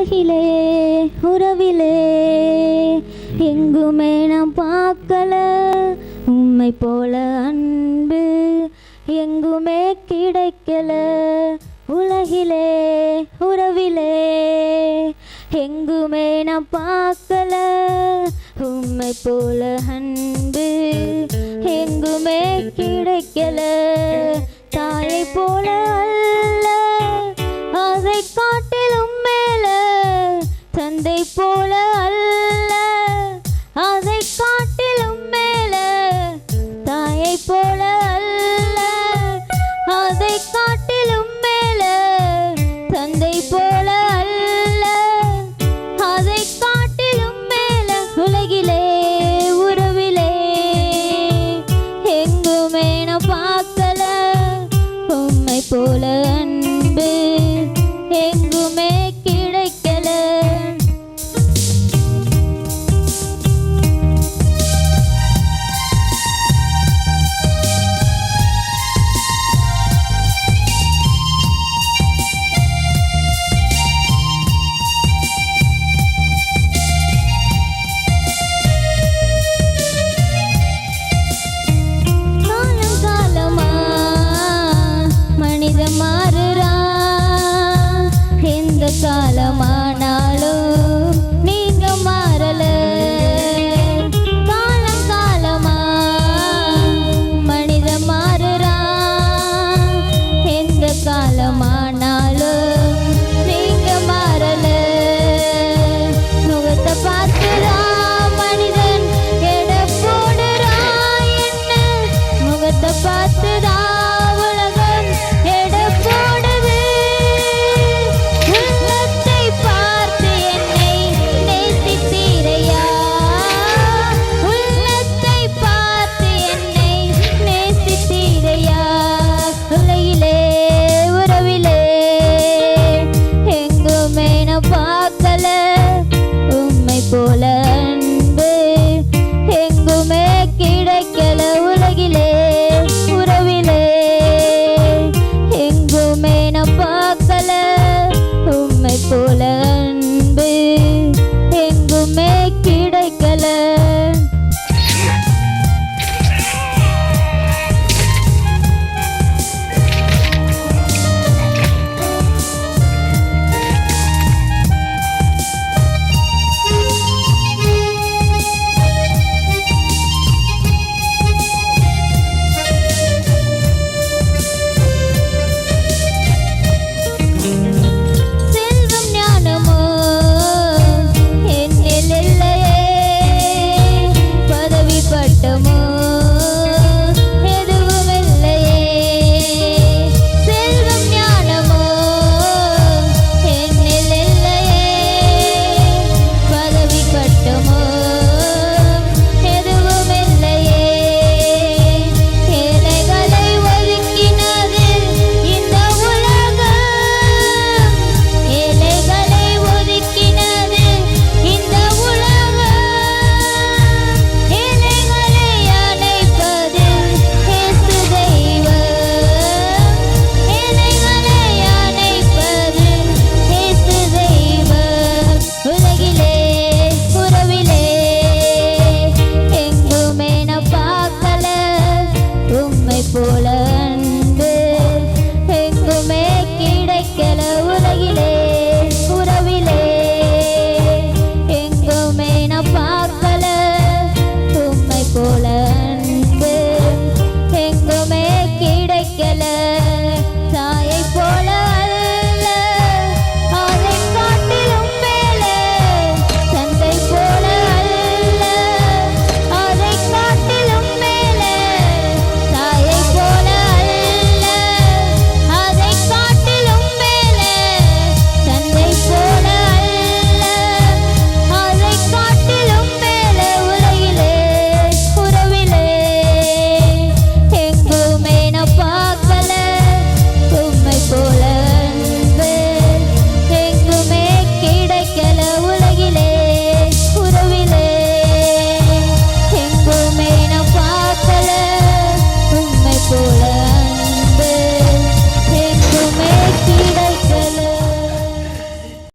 உலகிலே உறவிலே எங்குமே நான் பார்க்கல உம்மை போல அன்பு எங்குமே கிடைக்கல. உலகிலே உறவிலே எங்குமே நான் பார்க்கல உம்மை போல அன்பு எங்குமே கிடைக்கல. தாயை போல அல்ல அதை காட்டிலும் மேல, தந்தை போல அல்ல அதை காட்டிலும் மேல, தாயை போல அல்ல அதை காட்டிலும் மேல, தந்தை போல அல்ல அதை காட்டிலும் மேல. உலகிலே உறவிலே எங்குமே நான் பார்க்கல உம்மை போல அன்பு எங்குமே கிடைக்கல. காலம் காலமா மனித மாறுறா, எந்த காலமான